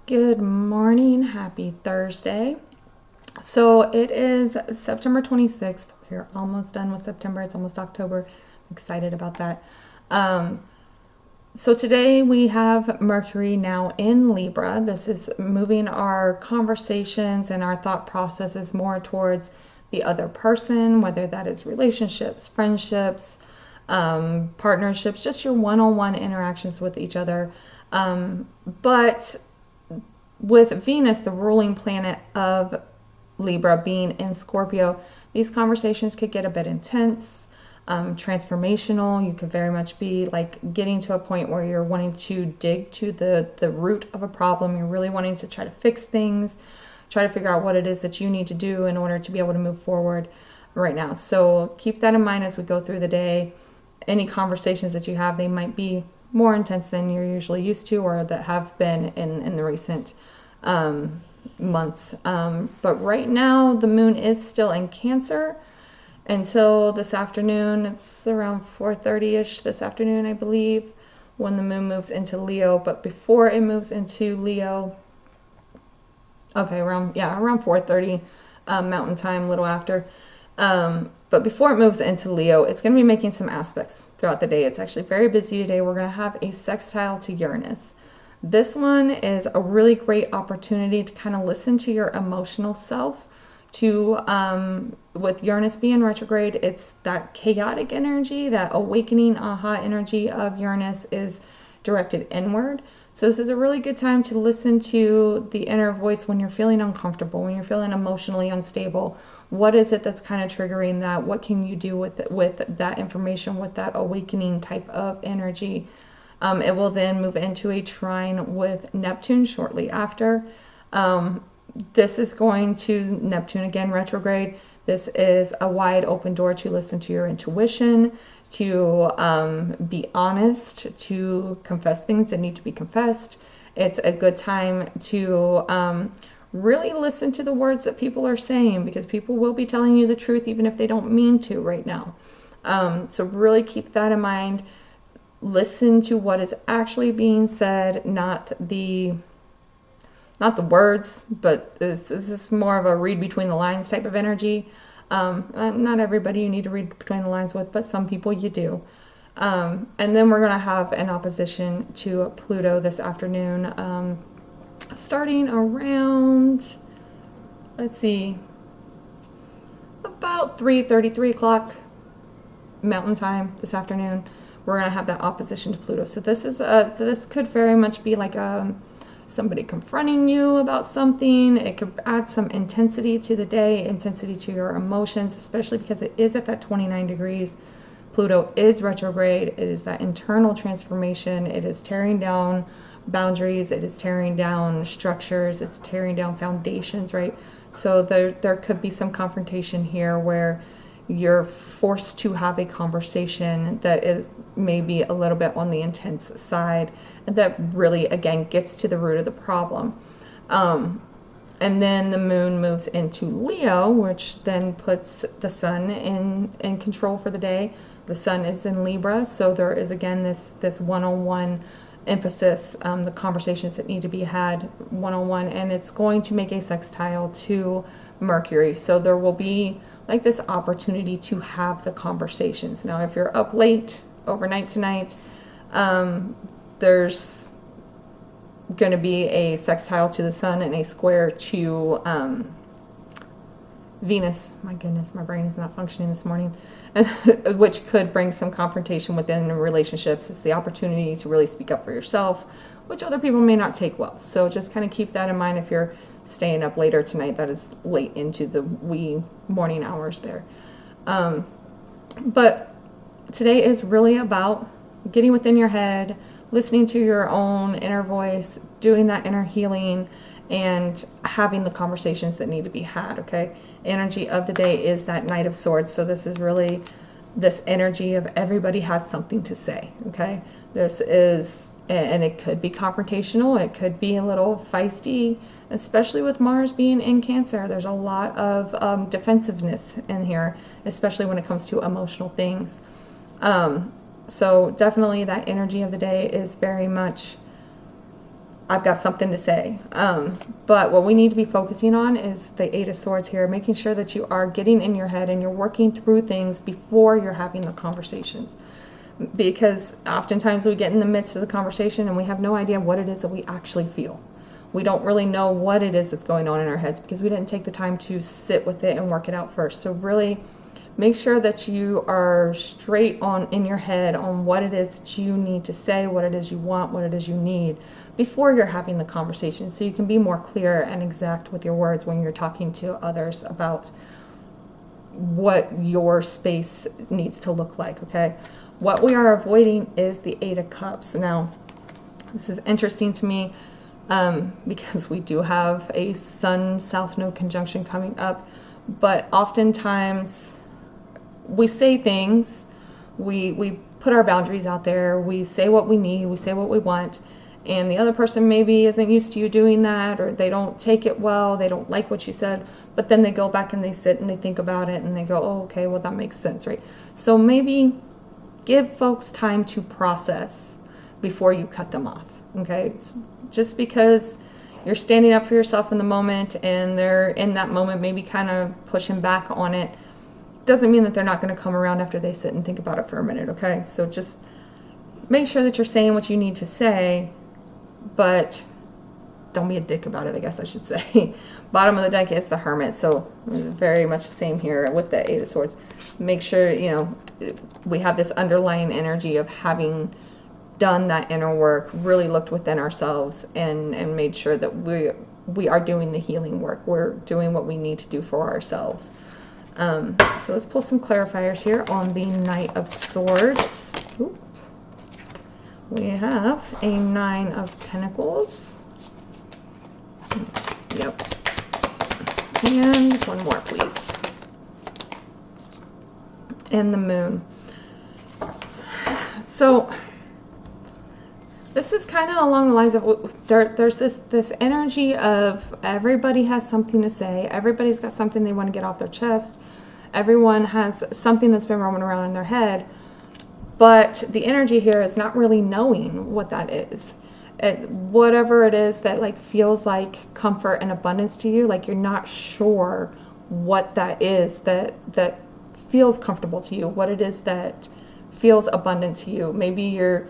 Good morning. Happy Thursday. So it is September 26th. We're almost done with September. It's almost October. I'm excited about that. Um, so today we have Mercury now in Libra. This is moving our conversations and our thought processes more towards the other person, whether that is relationships, friendships, partnerships, just your one-on-one interactions with each other. But with Venus, the ruling planet of Libra, being in Scorpio, these conversations could get a bit intense, transformational. You could very much be like getting to a point where you're wanting to dig to the root of a problem. You're really wanting to try to fix things, try to figure out what it is that you need to do in order to be able to move forward right now. So keep that in mind as we go through the day. Any conversations that you have, they might be more intense than you're usually used to, or that have been in the recent months. But right now, the moon is still in Cancer until this afternoon. It's around 4:30ish this afternoon, I believe, when the moon moves into Leo. But before it moves into Leo, around 4:30 Mountain Time, a little after. But before it moves into Leo, it's going to be making some aspects throughout the day. It's actually very busy today. We're going to have a sextile to Uranus. This one is a really great opportunity to kind of listen to your emotional self. With Uranus being retrograde, it's that chaotic energy, that awakening aha energy of Uranus is directed inward. So this is a really good time to listen to the inner voice when you're feeling uncomfortable, when you're feeling emotionally unstable. What is it that's kind of triggering that? What can you do with that information, with that awakening type of energy? It will then move into a trine with Neptune shortly after. This is going to Neptune again retrograde. This is a wide open door to listen to your intuition, to be honest, to confess things that need to be confessed. It's a good time to really listen to the words that people are saying, because people will be telling you the truth even if they don't mean to right now. So really keep that in mind. Listen to what is actually being said, not the words, but this is more of a read between the lines type of energy. Not everybody you need to read between the lines with, but some people you do. And then we're going to have an opposition to Pluto this afternoon, starting around, about 3:33 o'clock Mountain Time this afternoon. We're going to have that opposition to Pluto. So this could very much be like somebody confronting you about something. It could add some intensity to the day, intensity to your emotions, especially because it is at that 29 degrees. Pluto is retrograde. It is that internal transformation. It is tearing down boundaries. It is tearing down structures. It's tearing down foundations, right? So there could be some confrontation here where you're forced to have a conversation that is maybe a little bit on the intense side, and that really, again, gets to the root of the problem. And then the moon moves into Leo, which then puts the sun in control for the day. The sun is in Libra, so there is, again, this one-on-one emphasis, the conversations that need to be had one-on-one, and it's going to make a sextile to Mercury. So there will be like this opportunity to have the conversations. Now, if you're up late overnight tonight, there's going to be a sextile to the sun and a square to Venus. My goodness, my brain is not functioning this morning. Which could bring some confrontation within relationships. It's the opportunity to really speak up for yourself, which other people may not take well. So just kind of keep that in mind if you're staying up later tonight. That is late into the wee morning hours there. But today is really about getting within your head, listening to your own inner voice, doing that inner healing, and having the conversations that need to be had, okay? Energy of the day is that Knight of Swords. So this is really this energy of everybody has something to say, okay? This is, and it could be confrontational. It could be a little feisty, especially with Mars being in Cancer. There's a lot of defensiveness in here, especially when it comes to emotional things. So definitely that energy of the day is very much I've got something to say. But what we need to be focusing on is the Eight of Swords here, making sure that you are getting in your head and you're working through things before you're having the conversations. Because oftentimes we get in the midst of the conversation and we have no idea what it is that we actually feel. We don't really know what it is that's going on in our heads because we didn't take the time to sit with it and work it out first. So really make sure that you are straight on in your head on what it is that you need to say, what it is you want, what it is you need before you're having the conversation, so you can be more clear and exact with your words when you're talking to others about what your space needs to look like, okay? What we are avoiding is the Eight of Cups. Now, this is interesting to me because we do have a Sun-South Node conjunction coming up, but oftentimes we say things, we put our boundaries out there, we say what we need, we say what we want, and the other person maybe isn't used to you doing that, or they don't take it well, they don't like what you said, but then they go back and they sit and they think about it and they go, oh, okay, well, that makes sense, right? So maybe give folks time to process before you cut them off, okay? Just because you're standing up for yourself in the moment and they're in that moment maybe kind of pushing back on it, doesn't mean that they're not going to come around after they sit and think about it for a minute, okay? So just make sure that you're saying what you need to say, but don't be a dick about it, I guess I should say. Bottom of the deck is the Hermit, so very much the same here with the Eight of Swords. Make sure, you know, we have this underlying energy of having done that inner work, really looked within ourselves and made sure that we are doing the healing work. We're doing what we need to do for ourselves. So let's pull some clarifiers here on the Knight of Swords. Oop. We have a Nine of Pentacles. Yep. And one more, please. And the Moon. So this is kind of along the lines of there's this energy of everybody has something to say. Everybody's got something they want to get off their chest. Everyone has something that's been roaming around in their head. But the energy here is not really knowing what that is. Whatever it is that like feels like comfort and abundance to you, like you're not sure what that is that feels comfortable to you, what it is that feels abundant to you. Maybe you're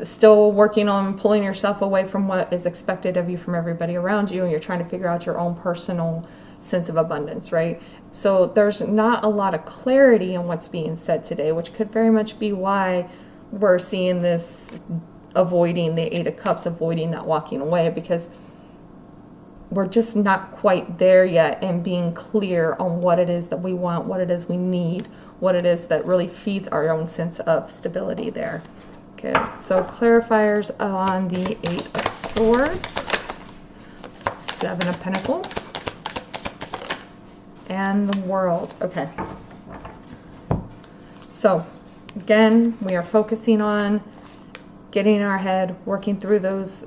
still working on pulling yourself away from what is expected of you from everybody around you, and you're trying to figure out your own personal sense of abundance, right? So there's not a lot of clarity in what's being said today, which could very much be why we're seeing this avoiding the Eight of Cups, avoiding that walking away, because we're just not quite there yet in being clear on what it is that we want, what it is we need, what it is that really feeds our own sense of stability there. Okay, so clarifiers on the Eight of Swords, Seven of Pentacles, and the World. Okay. So, again, we are focusing on getting in our head, working through those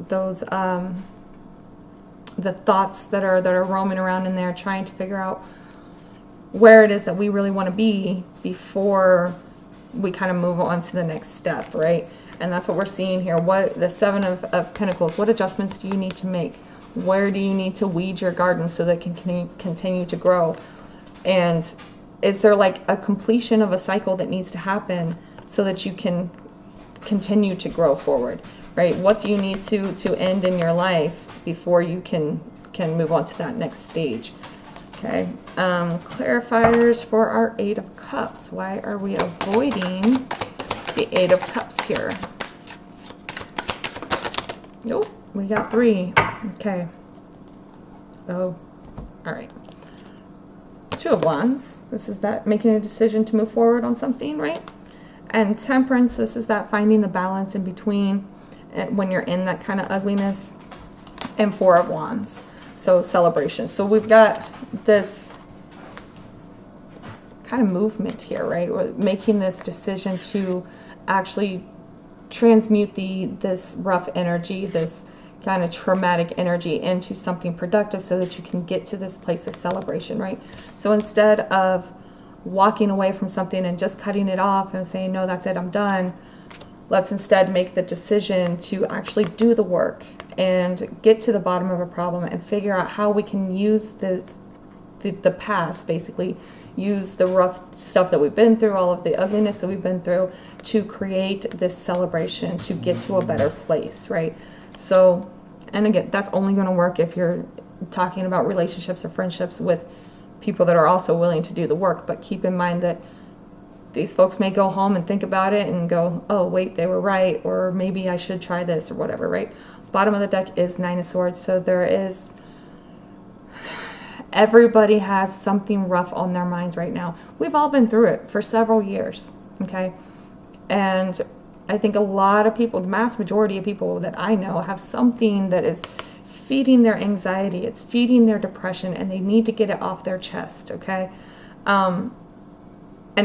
the thoughts that are roaming around in there, trying to figure out where it is that we really want to be before we kind of move on to the next step, right? And that's what we're seeing here. What the Seven of Pentacles, what adjustments do you need to make? Where do you need to weed your garden so that it can continue to grow? And is there like a completion of a cycle that needs to happen so that you can continue to grow forward, right? What do you need to end in your life before you can move on to that next stage? Okay, clarifiers for our Eight of Cups. Why are we avoiding the Eight of Cups here? Nope, we got three. Okay. Oh, all right. Two of Wands. This is that making a decision to move forward on something, right? And Temperance, this is that finding the balance in between when you're in that kind of ugliness. And Four of Wands. So celebration. So we've got this kind of movement here, right? We're making this decision to actually transmute this rough energy, this kind of traumatic energy into something productive so that you can get to this place of celebration, right? So instead of walking away from something and just cutting it off and saying, no, that's it, I'm done, let's instead make the decision to actually do the work and get to the bottom of a problem and figure out how we can use the past, basically use the rough stuff that we've been through, all of the ugliness that we've been through, to create this celebration, to get to a better place, right? So, and again, that's only going to work if you're talking about relationships or friendships with people that are also willing to do the work. But keep in mind that these folks may go home and think about it and go, oh, wait, they were right, or maybe I should try this, or whatever, right? Bottom of the deck is Nine of Swords, so everybody has something rough on their minds right now. We've all been through it for several years, okay? And I think a lot of people, the mass majority of people that I know, have something that is feeding their anxiety, it's feeding their depression, and they need to get it off their chest, okay? And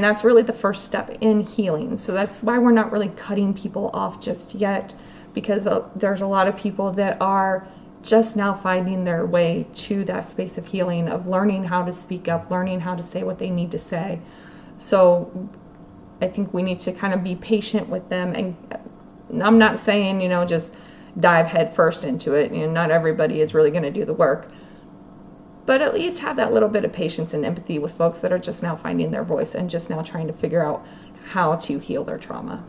that's really the first step in healing. So that's why we're not really cutting people off just yet, because there's a lot of people that are just now finding their way to that space of healing, of learning how to speak up, learning how to say what they need to say. So I think we need to kind of be patient with them. And I'm not saying, just dive head first into it. Not everybody is really going to do the work. But at least have that little bit of patience and empathy with folks that are just now finding their voice and just now trying to figure out how to heal their trauma.